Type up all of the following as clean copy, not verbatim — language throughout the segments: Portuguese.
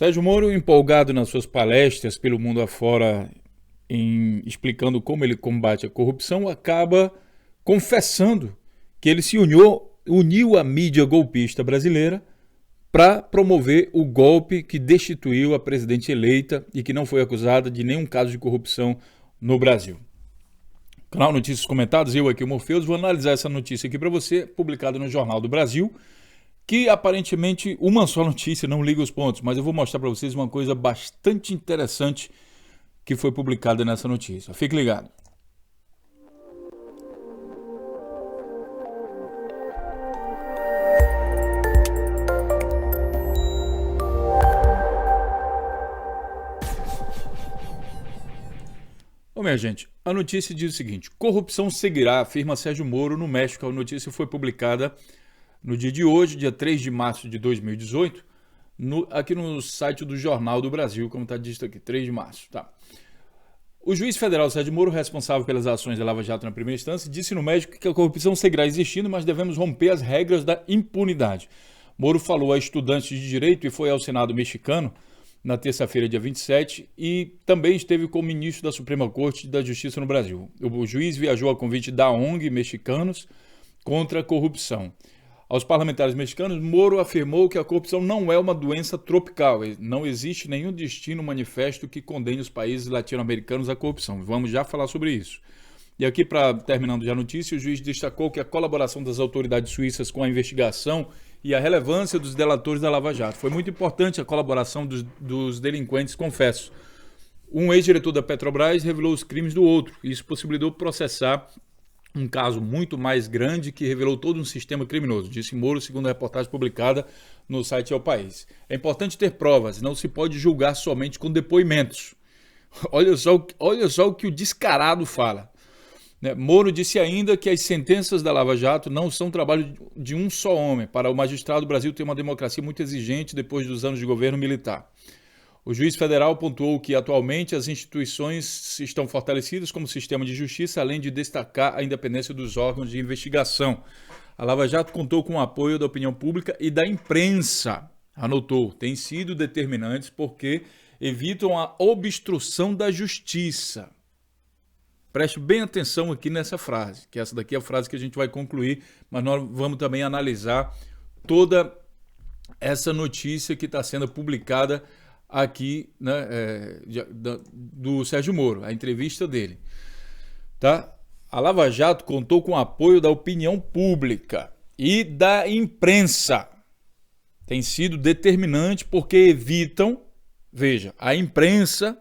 Sérgio Moro, empolgado nas suas palestras pelo mundo afora, explicando como ele combate a corrupção, acaba confessando que ele se uniu à mídia golpista brasileira para promover o golpe que destituiu a presidente eleita e que não foi acusada de nenhum caso de corrupção no Brasil. Canal Notícias Comentadas, eu aqui, o Morpheus, vou analisar essa notícia aqui para você, publicada no Jornal do Brasil, que aparentemente uma só notícia não liga os pontos, mas eu vou mostrar para vocês uma coisa bastante interessante que foi publicada nessa notícia. Fique ligado. Bom, minha gente, a notícia diz o seguinte: corrupção seguirá, afirma Sérgio Moro no México. A notícia foi publicada no dia de hoje, dia 3 de março de 2018, aqui no site do Jornal do Brasil, como está dito aqui, 3 de março. Tá. O juiz federal Sérgio Moro, responsável pelas ações da Lava Jato na primeira instância, disse no México que a corrupção seguirá existindo, mas devemos romper as regras da impunidade. Moro falou a estudantes de direito e foi ao Senado mexicano na terça-feira, dia 27, e também esteve como ministro da Suprema Corte da Justiça no Brasil. O juiz viajou a convite da ONG Mexicanos contra a Corrupção. Aos parlamentares mexicanos, Moro afirmou que a corrupção não é uma doença tropical. Não existe nenhum destino manifesto que condene os países latino-americanos à corrupção. Vamos já falar sobre isso. E aqui, terminando já a notícia, o juiz destacou que a colaboração das autoridades suíças com a investigação e a relevância dos delatores da Lava Jato. Foi muito importante a colaboração dos delinquentes, confesso. Um ex-diretor da Petrobras revelou os crimes do outro. Isso possibilitou processar um caso muito mais grande que revelou todo um sistema criminoso, disse Moro, segundo a reportagem publicada no site El País. É importante ter provas, não se pode julgar somente com depoimentos. Olha só o que o descarado fala. Moro disse ainda que as sentenças da Lava Jato não são trabalho de um só homem. Para o magistrado, o Brasil tem uma democracia muito exigente depois dos anos de governo militar. O juiz federal pontuou que atualmente as instituições estão fortalecidas como sistema de justiça, além de destacar a independência dos órgãos de investigação. A Lava Jato contou com o apoio da opinião pública e da imprensa. Anotou, tem sido determinantes porque evitam a obstrução da justiça. Preste bem atenção aqui nessa frase, que essa daqui é a frase que a gente vai concluir, mas nós vamos também analisar toda essa notícia que está sendo publicada aqui, né, do Sérgio Moro, a entrevista dele. Tá? A Lava Jato contou com o apoio da opinião pública e da imprensa. Tem sido determinante porque evitam, veja, a imprensa,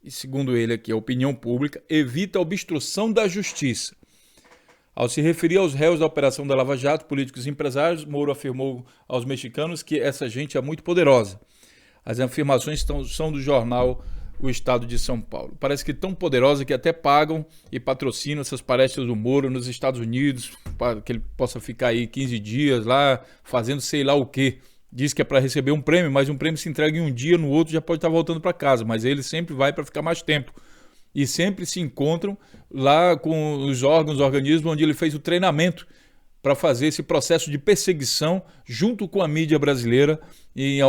e segundo ele aqui, a opinião pública, evita a obstrução da justiça. Ao se referir aos réus da operação da Lava Jato, políticos e empresários, Moro afirmou aos mexicanos que essa gente é muito poderosa. As afirmações são do jornal O Estado de São Paulo. Parece que tão poderosa que até pagam e patrocinam essas palestras do Moro nos Estados Unidos, para que ele possa ficar aí 15 dias lá, fazendo sei lá o quê. Diz que é para receber um prêmio, mas um prêmio se entrega em um dia, no outro já pode estar voltando para casa, mas ele sempre vai para ficar mais tempo. E sempre se encontram lá com os órgãos, organismos onde ele fez o treinamento para fazer esse processo de perseguição junto com a mídia brasileira em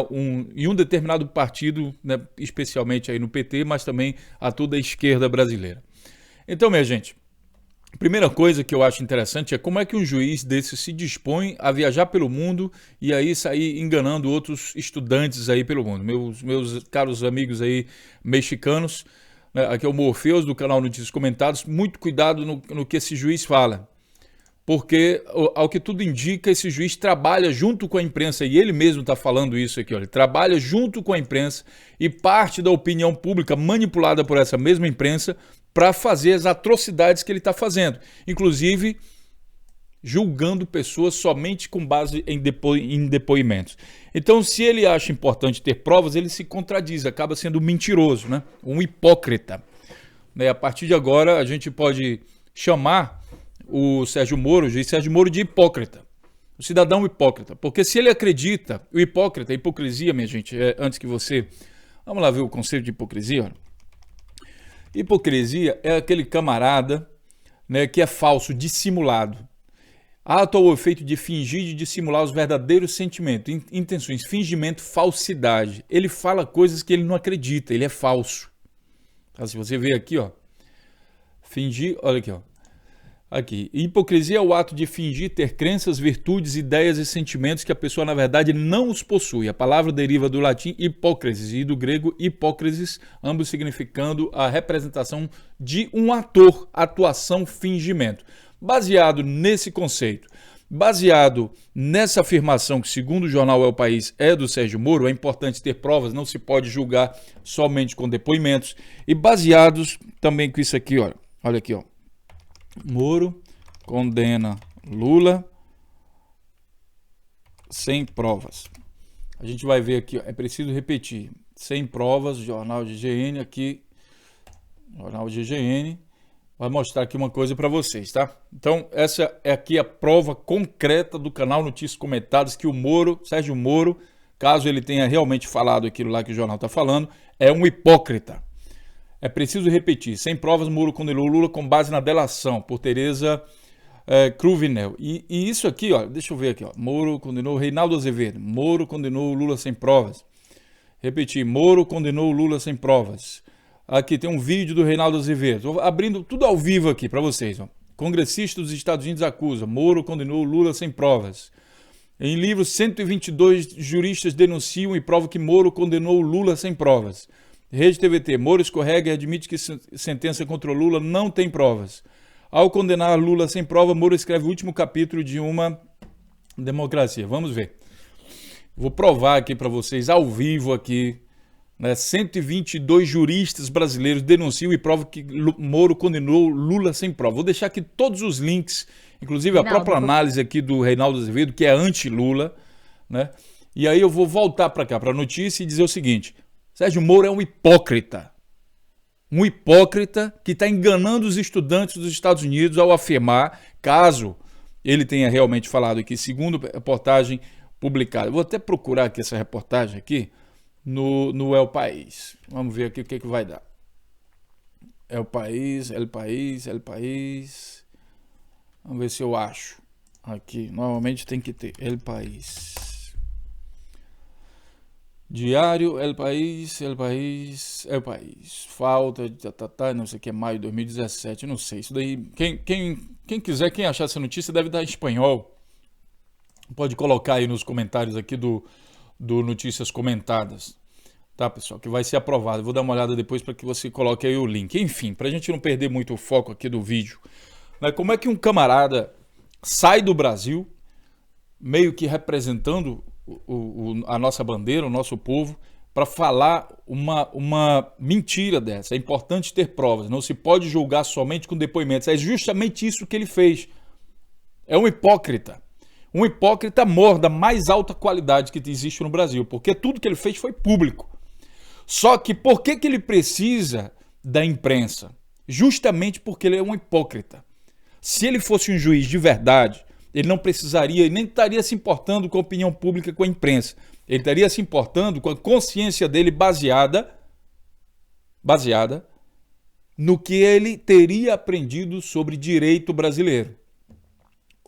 um determinado partido, né, especialmente aí no PT, mas também a toda a esquerda brasileira. Então, minha gente, a primeira coisa que eu acho interessante é como é que um juiz desse se dispõe a viajar pelo mundo e aí sair enganando outros estudantes aí pelo mundo. Meus caros amigos aí mexicanos, né, aqui é o Morpheus do canal Notícias Comentadas, muito cuidado no que esse juiz fala. Porque, ao que tudo indica, esse juiz trabalha junto com a imprensa, e ele mesmo está falando isso aqui, ele trabalha junto com a imprensa e parte da opinião pública manipulada por essa mesma imprensa para fazer as atrocidades que ele está fazendo, inclusive julgando pessoas somente com base em depoimentos. Então, se ele acha importante ter provas, ele se contradiz, acaba sendo um mentiroso, né? Um hipócrita. A partir de agora, a gente pode chamar o Sérgio Moro, o juiz Sérgio Moro, de hipócrita, o cidadão hipócrita, porque se ele acredita, o hipócrita, a hipocrisia, minha gente, antes que você, vamos lá ver o conceito de hipocrisia. Olha. Hipocrisia é aquele camarada, né, que é falso, dissimulado. Ato ao efeito de fingir e de dissimular os verdadeiros sentimentos, intenções, fingimento, falsidade. Ele fala coisas que ele não acredita, ele é falso. Então, se você vê aqui, ó, fingir, olha aqui, ó. Aqui, hipocrisia é o ato de fingir ter crenças, virtudes, ideias e sentimentos que a pessoa, na verdade, não os possui. A palavra deriva do latim hipócrisis e do grego hipócrisis, ambos significando a representação de um ator, atuação, fingimento. Baseado nesse conceito, baseado nessa afirmação que, segundo o jornal El País, é do Sérgio Moro, é importante ter provas, não se pode julgar somente com depoimentos, e baseados também com isso aqui, olha aqui, ó. Moro condena Lula sem provas. A gente vai ver aqui, ó, é preciso repetir, sem provas, jornal GGN aqui, jornal GGN, vai mostrar aqui uma coisa para vocês, tá? Então, essa é aqui a prova concreta do canal Notícias Comentadas que o Moro, Sérgio Moro, caso ele tenha realmente falado aquilo lá que o jornal está falando, é um hipócrita. É preciso repetir, sem provas, Moro condenou Lula com base na delação por Tereza Cruvinel. E isso aqui, ó, deixa eu ver aqui, ó, Moro condenou Reinaldo Azevedo, Moro condenou Lula sem provas. Repetir, Moro condenou Lula sem provas. Aqui tem um vídeo do Reinaldo Azevedo, tô abrindo tudo ao vivo aqui para vocês. Ó. Congressista dos Estados Unidos acusa, Moro condenou Lula sem provas. Em livro, 122 juristas denunciam e provam que Moro condenou Lula sem provas. Rede TVT, Moro escorrega e admite que sentença contra Lula não tem provas. Ao condenar Lula sem prova, Moro escreve o último capítulo de uma democracia. Vamos ver. Vou provar aqui para vocês, ao vivo aqui, né? 122 juristas brasileiros denunciam e provam que Moro condenou Lula sem prova. Vou deixar aqui todos os links, inclusive a própria análise aqui do Reinaldo Azevedo, que é anti-Lula, né? E aí eu vou voltar para cá, para a notícia e dizer o seguinte: Sérgio Moro é um hipócrita que está enganando os estudantes dos Estados Unidos ao afirmar, caso ele tenha realmente falado aqui, segundo a reportagem publicada. Vou até procurar aqui essa reportagem aqui no El País. Vamos ver aqui o que vai dar. El País. Vamos ver se eu acho. Aqui, normalmente tem que ter El País. Diário, El País, falta, não sei o que, maio de 2017, não sei, isso daí, quem quiser, quem achar essa notícia deve dar em espanhol, pode colocar aí nos comentários aqui do Notícias Comentadas, tá pessoal, que vai ser aprovado, vou dar uma olhada depois para que você coloque aí o link, enfim, para a gente não perder muito o foco aqui do vídeo, né? Como é que um camarada sai do Brasil, meio que representando a nossa bandeira, o nosso povo, para falar uma mentira dessa. É importante ter provas, não se pode julgar somente com depoimentos. É justamente isso que ele fez. É um hipócrita mor da mais alta qualidade que existe no Brasil, porque tudo que ele fez foi público. Só que por que ele precisa da imprensa? Justamente porque ele é um hipócrita. Se ele fosse um juiz de verdade, ele não precisaria e nem estaria se importando com a opinião pública, com a imprensa. Ele estaria se importando com a consciência dele baseada no que ele teria aprendido sobre direito brasileiro.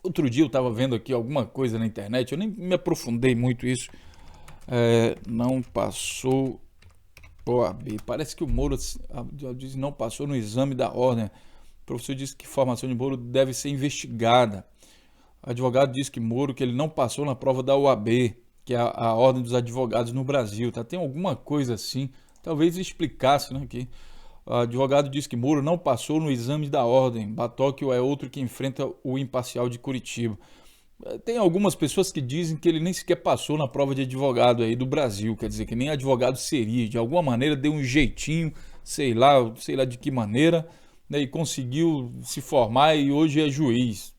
Outro dia eu estava vendo aqui alguma coisa na internet, eu nem me aprofundei muito isso. Não passou OAB. Parece que o Moro disse não passou no exame da ordem. O professor disse que a formação de Moro deve ser investigada. O advogado disse que Moro, que ele não passou na prova da OAB, que é a Ordem dos Advogados no Brasil, tá? Tem alguma coisa assim, talvez explicasse, né? Que o advogado disse que Moro não passou no exame da Ordem, Batóquio é outro que enfrenta o imparcial de Curitiba. Tem algumas pessoas que dizem que ele nem sequer passou na prova de advogado aí do Brasil, quer dizer, que nem advogado seria, de alguma maneira deu um jeitinho, sei lá de que maneira, né? E conseguiu se formar e hoje é juiz.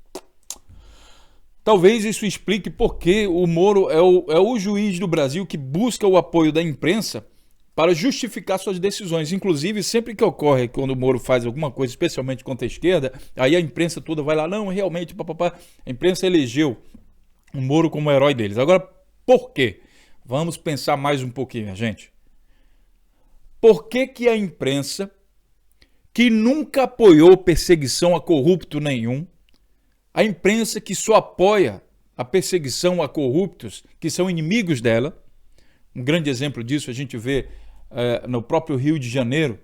Talvez isso explique por que o Moro é o juiz do Brasil que busca o apoio da imprensa para justificar suas decisões. Inclusive, sempre que ocorre quando o Moro faz alguma coisa, especialmente contra a esquerda, aí a imprensa toda vai lá, não, realmente, papapá. A imprensa elegeu o Moro como herói deles. Agora, por quê? Vamos pensar mais um pouquinho, minha gente. Por que a imprensa, que nunca apoiou perseguição a corrupto nenhum, A imprensa que só apoia a perseguição a corruptos, que são inimigos dela. Um grande exemplo disso a gente vê no próprio Rio de Janeiro,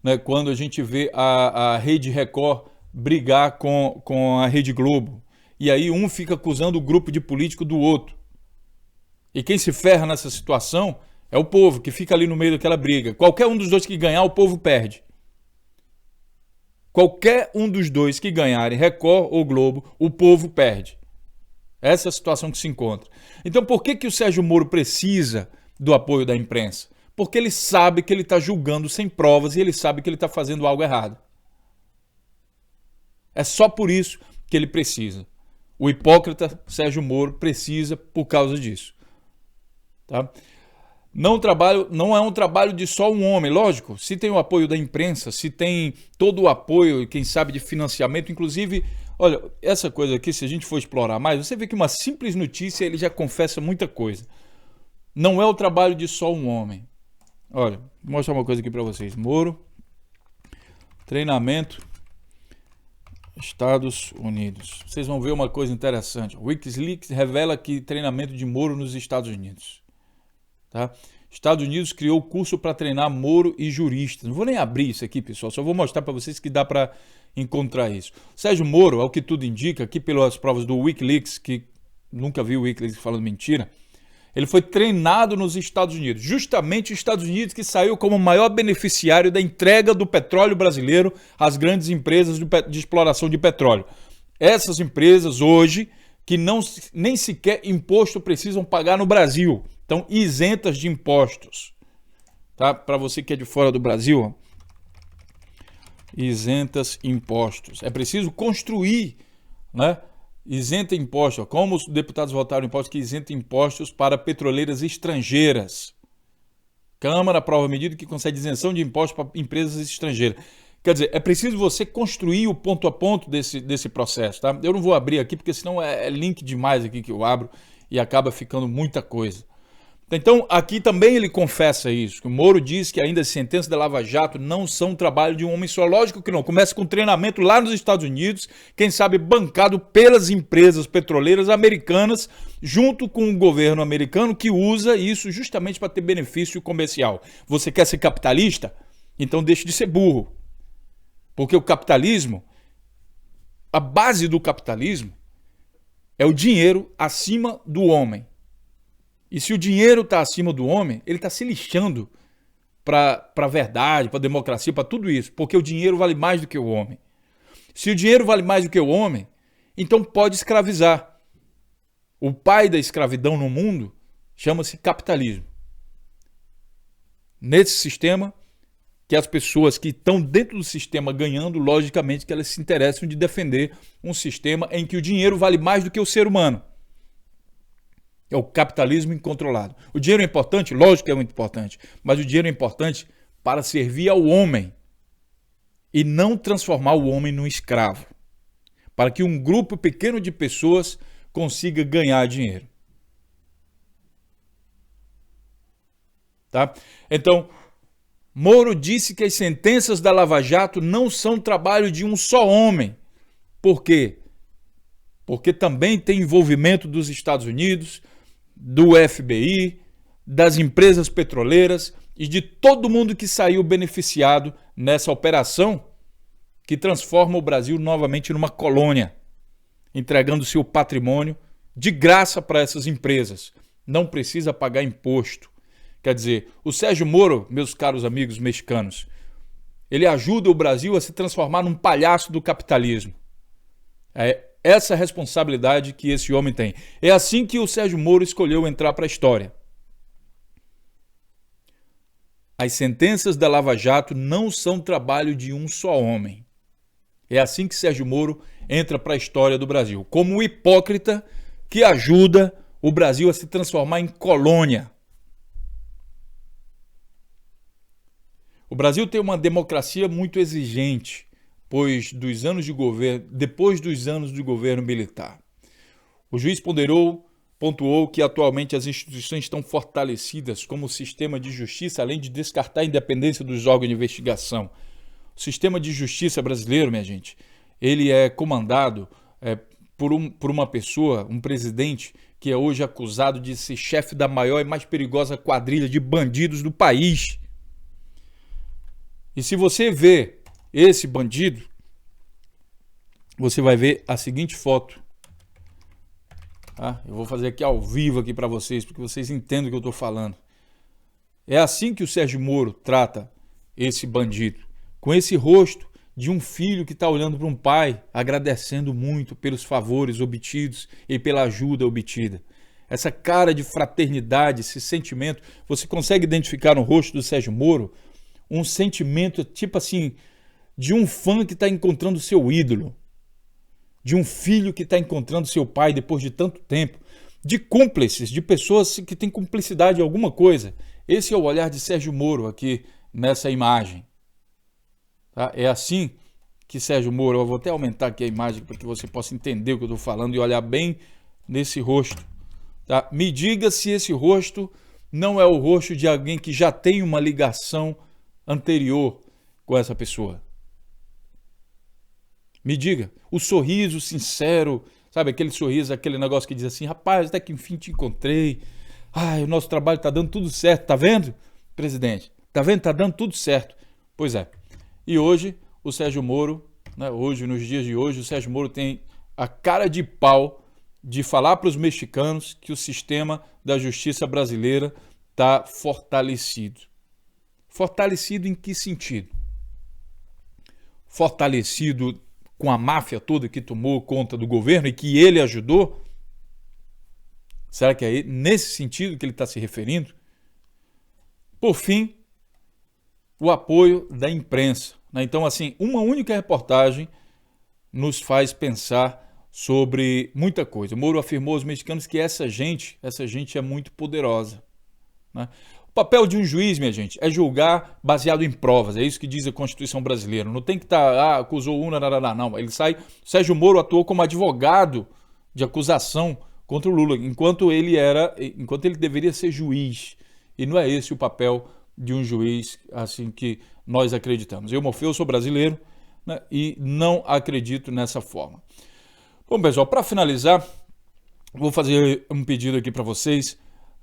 né, quando a gente vê a Rede Record brigar com a Rede Globo. E aí um fica acusando o grupo de político do outro. E quem se ferra nessa situação é o povo, que fica ali no meio daquela briga. Qualquer um dos dois que ganhar, o povo perde. Qualquer um dos dois que ganharem, Record ou Globo, o povo perde. Essa é a situação que se encontra. Então por que o Sérgio Moro precisa do apoio da imprensa? Porque ele sabe que ele está julgando sem provas e ele sabe que ele está fazendo algo errado. É só por isso que ele precisa. O hipócrita Sérgio Moro precisa por causa disso. Tá? Não é um trabalho de só um homem, lógico. Se tem o apoio da imprensa, se tem todo o apoio, quem sabe, de financiamento, inclusive, olha, essa coisa aqui, se a gente for explorar mais, você vê que uma simples notícia ele já confessa muita coisa. Não é o trabalho de só um homem. Olha, vou mostrar uma coisa aqui para vocês. Moro, treinamento, Estados Unidos. Vocês vão ver uma coisa interessante. Wikileaks revela que treinamento de Moro nos Estados Unidos. Tá? Estados Unidos criou curso para treinar Moro e juristas. Não vou nem abrir isso aqui, pessoal. Só vou mostrar para vocês que dá para encontrar isso. Sérgio Moro, ao que tudo indica, aqui pelas provas do Wikileaks, que nunca vi o Wikileaks falando mentira, ele foi treinado nos Estados Unidos. Justamente os Estados Unidos que saiu como o maior beneficiário da entrega do petróleo brasileiro às grandes empresas de exploração de petróleo. Essas empresas hoje, que nem sequer imposto precisam pagar no Brasil, estão isentas de impostos. Tá? Para você que é de fora do Brasil, ó, isentas impostos. É preciso construir, né? Isenta impostos. Como os deputados votaram impostos que isenta impostos para petroleiras estrangeiras. Câmara aprova medida que concede isenção de impostos para empresas estrangeiras. Quer dizer, é preciso você construir o ponto a ponto desse processo. Tá? Eu não vou abrir aqui, porque senão é link demais aqui que eu abro e acaba ficando muita coisa. Então, aqui também ele confessa isso, que o Moro diz que ainda as sentenças da Lava Jato não são trabalho de um homem só. Lógico que não, começa com treinamento lá nos Estados Unidos, quem sabe bancado pelas empresas petroleiras americanas, junto com o governo americano que usa isso justamente para ter benefício comercial. Você quer ser capitalista? Então deixe de ser burro. Porque o capitalismo, a base do capitalismo é o dinheiro acima do homem. E se o dinheiro está acima do homem, ele está se lixando para a verdade, para a democracia, para tudo isso. Porque o dinheiro vale mais do que o homem. Se o dinheiro vale mais do que o homem, então pode escravizar. O pai da escravidão no mundo chama-se capitalismo. Nesse sistema, que as pessoas que estão dentro do sistema ganhando, logicamente que elas se interessam de defender um sistema em que o dinheiro vale mais do que o ser humano. É o capitalismo incontrolado. O dinheiro é importante? Lógico que é muito importante. Mas o dinheiro é importante para servir ao homem e não transformar o homem num escravo. Para que um grupo pequeno de pessoas consiga ganhar dinheiro. Tá? Então, Moro disse que as sentenças da Lava Jato não são trabalho de um só homem. Por quê? Porque também tem envolvimento dos Estados Unidos, do FBI, das empresas petroleiras e de todo mundo que saiu beneficiado nessa operação que transforma o Brasil novamente numa colônia, entregando seu patrimônio de graça para essas empresas. Não precisa pagar imposto. Quer dizer, o Sérgio Moro, meus caros amigos mexicanos, ele ajuda o Brasil a se transformar num palhaço do capitalismo. É essa responsabilidade que esse homem tem. É assim que o Sérgio Moro escolheu entrar para a história. As sentenças da Lava Jato não são trabalho de um só homem. É assim que Sérgio Moro entra para a história do Brasil, como o hipócrita que ajuda o Brasil a se transformar em colônia. O Brasil tem uma democracia muito exigente, depois dos anos de governo militar. O juiz pontuou que atualmente as instituições estão fortalecidas como o sistema de justiça, além de descartar a independência dos órgãos de investigação. O sistema de justiça brasileiro, minha gente, ele é comandado por uma pessoa, um presidente, que é hoje acusado de ser chefe da maior e mais perigosa quadrilha de bandidos do país. E se você vê esse bandido, você vai ver a seguinte foto. Tá? Eu vou fazer aqui ao vivo aqui para vocês, porque vocês entendem o que eu estou falando. É assim que o Sérgio Moro trata esse bandido, com esse rosto de um filho que está olhando para um pai, agradecendo muito pelos favores obtidos e pela ajuda obtida. Essa cara de fraternidade, esse sentimento, você consegue identificar no rosto do Sérgio Moro um sentimento tipo assim, de um fã que está encontrando seu ídolo, de um filho que está encontrando seu pai depois de tanto tempo, de cúmplices, de pessoas que têm cumplicidade em alguma coisa. Esse é o olhar de Sérgio Moro aqui nessa imagem. Tá? É assim que Sérgio Moro, eu vou até aumentar aqui a imagem para que você possa entender o que eu estou falando e olhar bem nesse rosto. Tá? Me diga se esse rosto não é o rosto de alguém que já tem uma ligação anterior com essa pessoa. Me diga, o sorriso sincero, sabe, aquele sorriso, aquele negócio que diz assim, rapaz, até que enfim te encontrei, o nosso trabalho está dando tudo certo, tá vendo, presidente? Tá vendo? Tá dando tudo certo. Pois é. E hoje, o Sérgio Moro, né, hoje, nos dias de hoje, o Sérgio Moro tem a cara de pau de falar para os mexicanos que o sistema da justiça brasileira está fortalecido. Fortalecido em que sentido? Fortalecido com a máfia toda que tomou conta do governo e que ele ajudou? Será que é nesse sentido que ele está se referindo? Por fim, o apoio da imprensa. Então, assim, uma única reportagem nos faz pensar sobre muita coisa. Moro afirmou aos mexicanos que essa gente é muito poderosa. Né? O papel de um juiz, minha gente, é julgar baseado em provas. É isso que diz a Constituição brasileira. Não tem que estar, acusou não. Ele sai. Sérgio Moro atuou como advogado de acusação contra o Lula, enquanto ele deveria ser juiz. E não é esse o papel de um juiz assim que nós acreditamos. Eu, Morfeu, sou brasileiro, né, e não acredito nessa forma. Bom, pessoal, para finalizar, vou fazer um pedido aqui para vocês,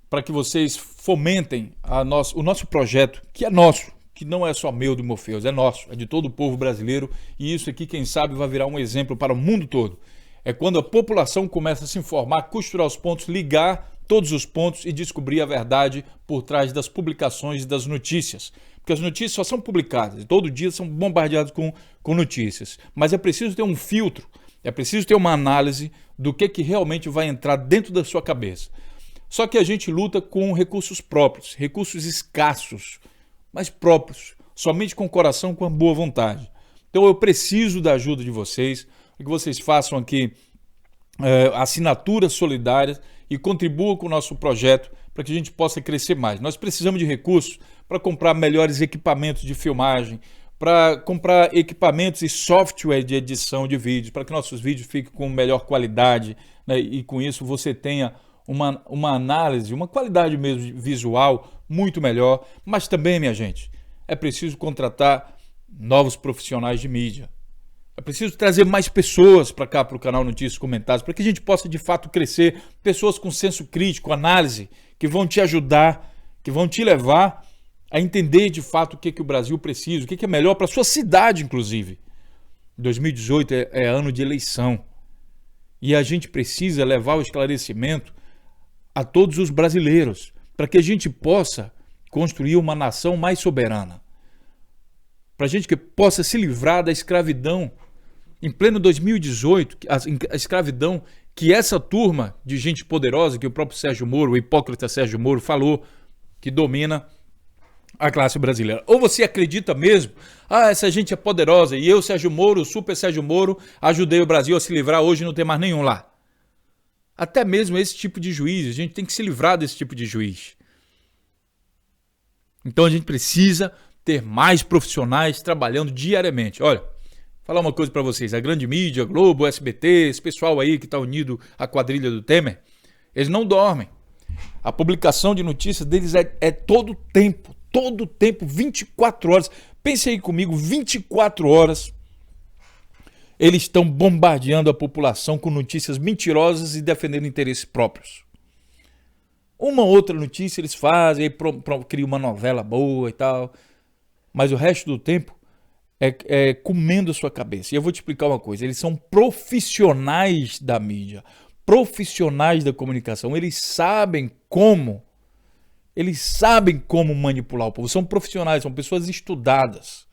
para que vocês fomentem o nosso projeto, que é nosso, que não é só meu do Morfeus, é nosso, é de todo o povo brasileiro, e isso aqui, quem sabe, vai virar um exemplo para o mundo todo. É quando a população começa a se informar, costurar os pontos, ligar todos os pontos e descobrir a verdade por trás das publicações e das notícias. Porque as notícias só são publicadas, todo dia são bombardeados com notícias. Mas é preciso ter um filtro, é preciso ter uma análise do que realmente vai entrar dentro da sua cabeça. Só que a gente luta com recursos próprios, recursos escassos, mas próprios, somente com o coração, com a boa vontade. Então eu preciso da ajuda de vocês, que vocês façam aqui assinaturas solidárias e contribuam com o nosso projeto para que a gente possa crescer mais. Nós precisamos de recursos para comprar melhores equipamentos de filmagem, para comprar equipamentos e software de edição de vídeos, para que nossos vídeos fiquem com melhor qualidade, né? E com isso você tenha uma análise, uma qualidade mesmo visual muito melhor. Mas também, minha gente, é preciso contratar novos profissionais de mídia. É preciso trazer mais pessoas para cá, para o canal Notícias Comentadas, para que a gente possa de fato crescer, pessoas com senso crítico, análise, que vão te ajudar, que vão te levar a entender de fato o que o Brasil precisa, o que é melhor para a sua cidade, inclusive. 2018 é ano de eleição e a gente precisa levar o esclarecimento a todos os brasileiros, para que a gente possa construir uma nação mais soberana, para a gente que possa se livrar da escravidão em pleno 2018, a escravidão que essa turma de gente poderosa, que o próprio Sérgio Moro, o hipócrita Sérgio Moro, falou que domina a classe brasileira. Ou você acredita mesmo, essa gente é poderosa e eu, Sérgio Moro, o super Sérgio Moro, ajudei o Brasil a se livrar, hoje não tem mais nenhum lá. Até mesmo esse tipo de juiz, a gente tem que se livrar desse tipo de juiz. Então a gente precisa ter mais profissionais trabalhando diariamente. Olha, falar uma coisa para vocês, a grande mídia, Globo, SBT, esse pessoal aí que está unido à quadrilha do Temer, eles não dormem. A publicação de notícias deles é todo tempo, 24 horas. Pense aí comigo, 24 horas Eles estão bombardeando a população com notícias mentirosas e defendendo interesses próprios. Uma outra notícia eles fazem, aí criam uma novela boa e tal, mas o resto do tempo é comendo a sua cabeça. E eu vou te explicar uma coisa, eles são profissionais da mídia, profissionais da comunicação, eles sabem como manipular o povo, são profissionais, são pessoas estudadas.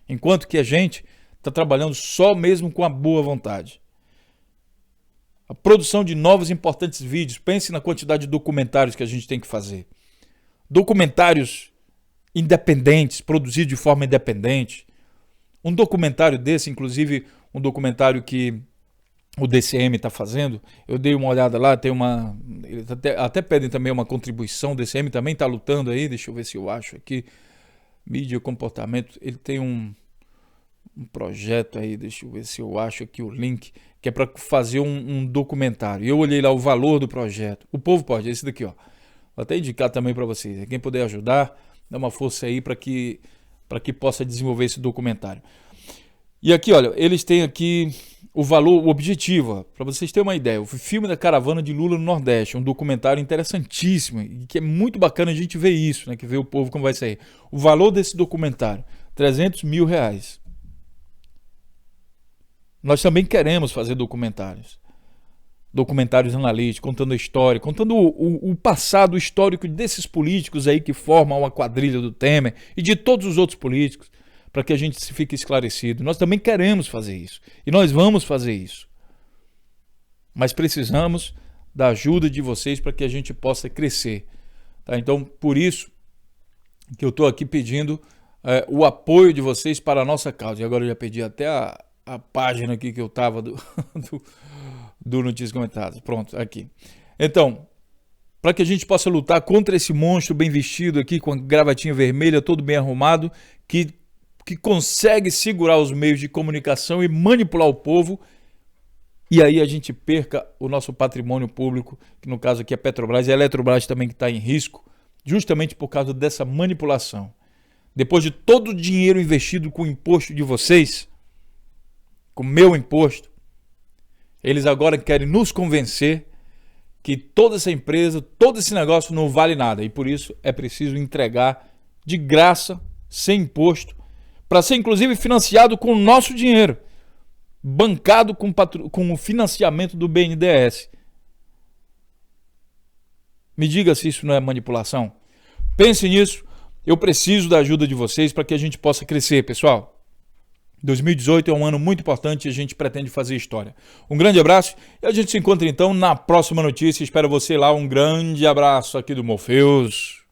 Enquanto que a gente está trabalhando só mesmo com a boa vontade. A produção de novos e importantes vídeos, pense na quantidade de documentários que a gente tem que fazer. Documentários independentes, produzidos de forma independente. Um documentário desse, inclusive um documentário que o DCM está fazendo, eu dei uma olhada lá, tem uma... Eles até pedem também uma contribuição, o DCM também está lutando aí, deixa eu ver se eu acho aqui. Mídia e comportamento, ele tem um projeto aí, deixa eu ver se eu acho aqui o link, que é para fazer um documentário. Eu olhei lá o valor do projeto. O povo pode, esse daqui, ó. Vou até indicar também para vocês. Quem puder ajudar, dá uma força aí para que possa desenvolver esse documentário. E aqui, olha, eles têm aqui o valor, o objetivo, para vocês terem uma ideia. O filme da caravana de Lula no Nordeste, um documentário interessantíssimo, e que é muito bacana a gente ver isso, né, que vê o povo como vai sair. O valor desse documentário, R$300 mil. Nós também queremos fazer documentários analíticos, contando a história, contando o passado histórico desses políticos aí que formam a quadrilha do Temer e de todos os outros políticos, para que a gente se fique esclarecido. Nós também queremos fazer isso e nós vamos fazer isso. Mas precisamos da ajuda de vocês para que a gente possa crescer. Tá? Então, por isso que eu estou aqui pedindo o apoio de vocês para a nossa causa. E agora eu já pedi até a página aqui que eu estava do Notícias Comentadas. Pronto, aqui. Então, para que a gente possa lutar contra esse monstro bem vestido aqui, com a gravatinha vermelha, todo bem arrumado, que consegue segurar os meios de comunicação e manipular o povo, e aí a gente perca o nosso patrimônio público, que no caso aqui é a Petrobras e a Eletrobras também, que está em risco, justamente por causa dessa manipulação. Depois de todo o dinheiro investido com o imposto de vocês, com o meu imposto, eles agora querem nos convencer que toda essa empresa, todo esse negócio não vale nada. E por isso é preciso entregar de graça, sem imposto, para ser inclusive financiado com o nosso dinheiro, bancado com o financiamento do BNDES. Me diga se isso não é manipulação. Pense nisso. Eu preciso da ajuda de vocês para que a gente possa crescer, pessoal. 2018 é um ano muito importante e a gente pretende fazer história. Um grande abraço e a gente se encontra então na próxima notícia. Espero você lá. Um grande abraço aqui do Morpheus.